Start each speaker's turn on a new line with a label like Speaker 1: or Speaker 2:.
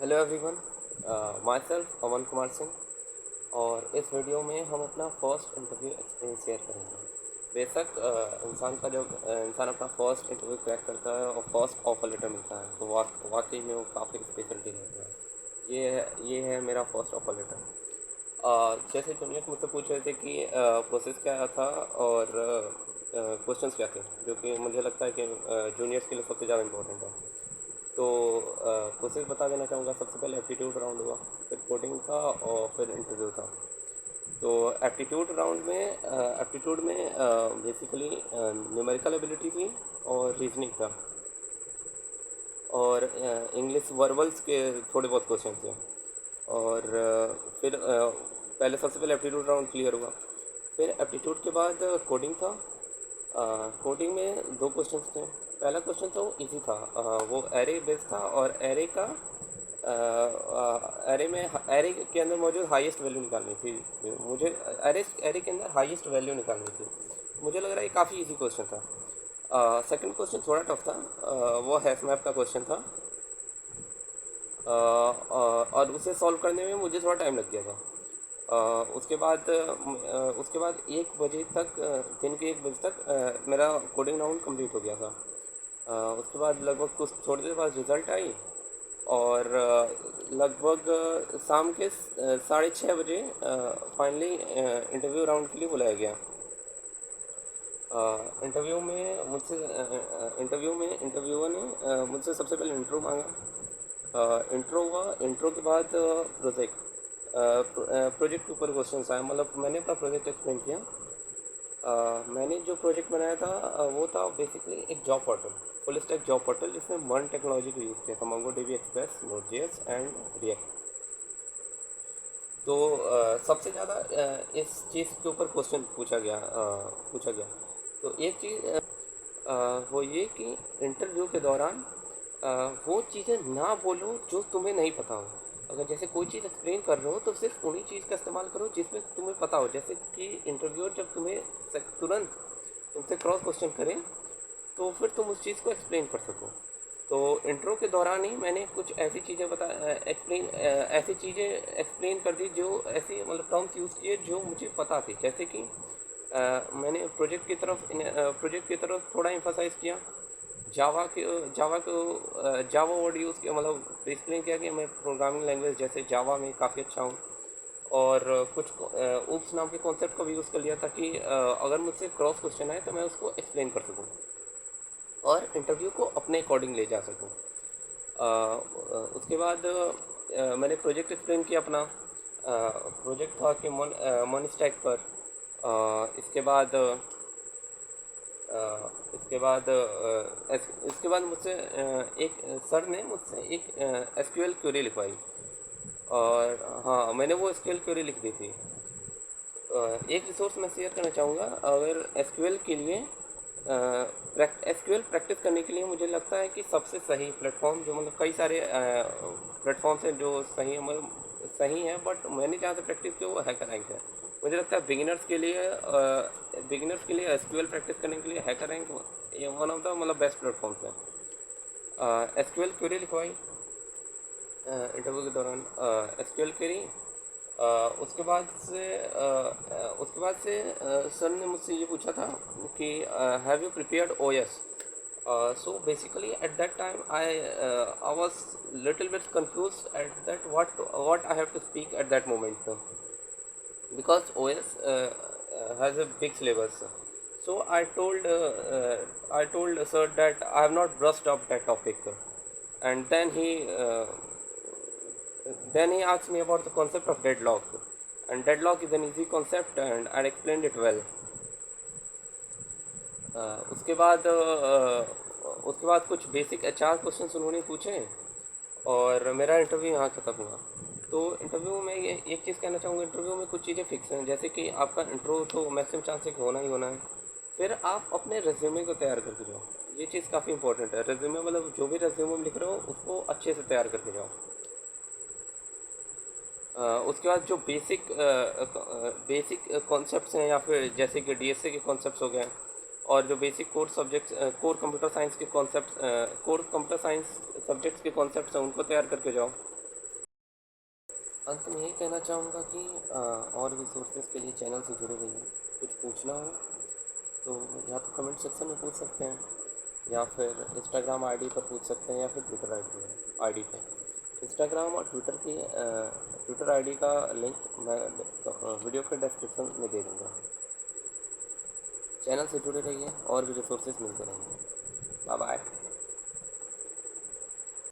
Speaker 1: Hello everyone, my self Aman Kumar Singh. और इस video में हम अपना फर्स्ट इंटरव्यू एक्सपीरियंस शेयर करेंगे। बेशक इंसान अपना फर्स्ट इंटरव्यू क्रैक करता है और फर्स्ट ऑफर लेटर मिलता है तो वाकई में वो काफ़ी स्पेशल डे रहता है। ये है मेरा फर्स्ट ऑफर लेटर। जैसे जूनियर्स मुझसे पूछ रहे थे कि प्रोसेस क्या था और क्वेश्चंस क्या थे, जो कि मुझे लगता है कि जूनियर्स के लिए सबसे ज़्यादा इम्पोर्टेंट है। तो प्रोसेस बता देना चाहूँगा। सबसे पहले एप्टीट्यूड राउंड हुआ, फिर कोडिंग था और फिर इंटरव्यू था। तो एप्टीट्यूड में बेसिकली न्यूमेरिकल एबिलिटी थी और रीजनिंग था, और इंग्लिश वर्बल्स के थोड़े बहुत क्वेश्चन थे। और फिर पहले सबसे पहले एप्टीट्यूड राउंड क्लियर हुआ। फिर एप्टीट्यूड के बाद कोडिंग था। कोडिंग में दो क्वेश्चंस थे। पहला क्वेश्चन तो इजी था, वो एरे बेस्ड था और एरे के अंदर मौजूद हाईएस्ट वैल्यू निकालनी थी। मुझे एरे के अंदर हाईएस्ट वैल्यू निकालनी थी। मुझे लग रहा है ये काफ़ी इजी क्वेश्चन था। सेकंड क्वेश्चन थोड़ा टफ था। वो हैश मैप का क्वेश्चन था। और उसे सॉल्व करने में मुझे थोड़ा टाइम लग गया था। उसके बाद 1 बजे तक, दिन के 1 बजे तक मेरा कोडिंग राउंड कंप्लीट हो गया था। उसके बाद लगभग कुछ थोड़ी देर बाद रिज़ल्ट आई, और लगभग शाम के 6:30 बजे फाइनली इंटरव्यू राउंड के लिए बुलाया गया। इंटरव्यूअर ने मुझसे सबसे पहले इंट्रो मांगा। इंट्रो हुआ। इंट्रो के बाद प्रोजेक्ट के ऊपर क्वेश्चन आए। मतलब मैंने अपना प्रोजेक्ट एक्सप्लेन किया। मैंने जो प्रोजेक्ट बनाया था वो था बेसिकली एक job portal, full stack job portal, जिसमें मर्न टेक्नोलॉजी को यूज़ किया था, मंगो डीबी एक्सप्रेस, नोड.जेएस एंड रिएक्ट। तो सबसे ज़्यादा इस चीज़ के ऊपर क्वेश्चन पूछा गया। तो एक चीज़ वो ये कि इंटरव्यू के दौरान वो चीज़ें ना बोलो जो तुम्हें नहीं पता हो। अगर जैसे कोई चीज़ एक्सप्लेन कर रहे हो तो सिर्फ उन्हीं चीज़ का इस्तेमाल करो जिसमें तुम्हें पता हो। जैसे कि इंटरव्यूअर जब तुम्हें तुरंत तुमसे क्रॉस क्वेश्चन करें तो फिर तुम उस चीज़ को एक्सप्लेन कर सको। तो इंट्रो के दौरान ही मैंने कुछ ऐसी चीज़ें एक्सप्लेन कर दी, जो ऐसी मतलब टर्म्स यूज़ किए जो मुझे पता थी। जैसे कि मैंने प्रोजेक्ट की तरफ थोड़ा एम्फासाइज़ किया। जावा वर्ड यूज़ किया, मतलब एक्सप्लेन किया कि मैं प्रोग्रामिंग लैंग्वेज जैसे जावा में काफ़ी अच्छा हूँ। और कुछ ऊप्स नाम के कॉन्सेप्ट का भी यूज़ कर लिया ताकि अगर मुझसे क्रॉस क्वेश्चन आए तो मैं उसको एक्सप्लेन कर सकूँ और इंटरव्यू को अपने अकॉर्डिंग ले जा सकूँ। उसके बाद मैंने प्रोजेक्ट एक्सप्लेन किया अपना। प्रोजेक्ट था कि मन स्टैक पर। इसके बाद मुझसे एक सर ने मुझसे एक एसक्यूएल क्वेरी लिखवाई। और हाँ, मैंने वो एसक्यूएल क्वेरी लिख दी थी। एक रिसोर्स मैं शेयर करना चाहूँगा। अगर एसक्यूएल प्रैक्टिस करने के लिए मुझे लगता है कि सबसे सही प्लेटफॉर्म, जो मतलब कई सारे प्लेटफॉर्म्स हैं जो सही है, मतलब सही है, बट मैंने जहाँ से प्रैक्टिस की वो हैकर रैंक है। मुझे लगता है बिगिनर्स के लिए एसक्यूएल प्रैक्टिस करने के लिए हैकर रैंक ये वन ऑफ द मतलब बेस्ट प्लेटफॉर्म्स है। एसक्यूएल क्वेरी लिखवाई इंटरव्यू के दौरान। एसक्यूएल क्वेरी उसके बाद से सर ने मुझसे ये पूछा था कि have you prepared OS. So basically at that time I was little bit confuse at that what I have to speak at that moment, because OS has a big syllabus. So I told sir that I have not brushed up that topic, and then he asked me about the concept of deadlock, and deadlock is an easy concept, and I explained it well. उसके बाद कुछ basic HR questions उन्होंने पूछे और मेरा interview यहाँ ख़त्म हुआ। तो इंटरव्यू में ये एक चीज़ कहना चाहूँगा, इंटरव्यू में कुछ चीज़ें फिक्स हैं, जैसे कि आपका इंट्रो तो मैक्सिमम चांस है कि होना ही होना है। फिर आप अपने रेज्यूमे को तैयार करके जाओ। ये चीज़ काफ़ी इंपॉर्टेंट है। रेज्यूमे मतलब जो भी रेज्यूमे में लिख रहे हो उसको अच्छे से तैयार करके जाओ। उसके बाद जो बेसिक कॉन्सेप्ट्स हैं, या फिर जैसे कि डीएसए के कॉन्सेप्ट्स हो गए, और जो basic core computer science subjects के कॉन्सेप्ट्स हैं, उनको तैयार करके जाओ। अंत में यही कहना चाहूँगा कि और रिसोर्सेज के लिए चैनल से जुड़े रहिए। कुछ पूछना हो तो या तो कमेंट सेक्शन में पूछ सकते हैं, या फिर इंस्टाग्राम आईडी पर पूछ सकते हैं, या फिर ट्विटर आईडी पे। इंस्टाग्राम और ट्विटर आईडी का लिंक मैं वीडियो के डिस्क्रिप्शन में दे दूँगा। चैनल से जुड़े रहिए और भी रिसोर्सेज मिलते रहेंगे। Bye bye.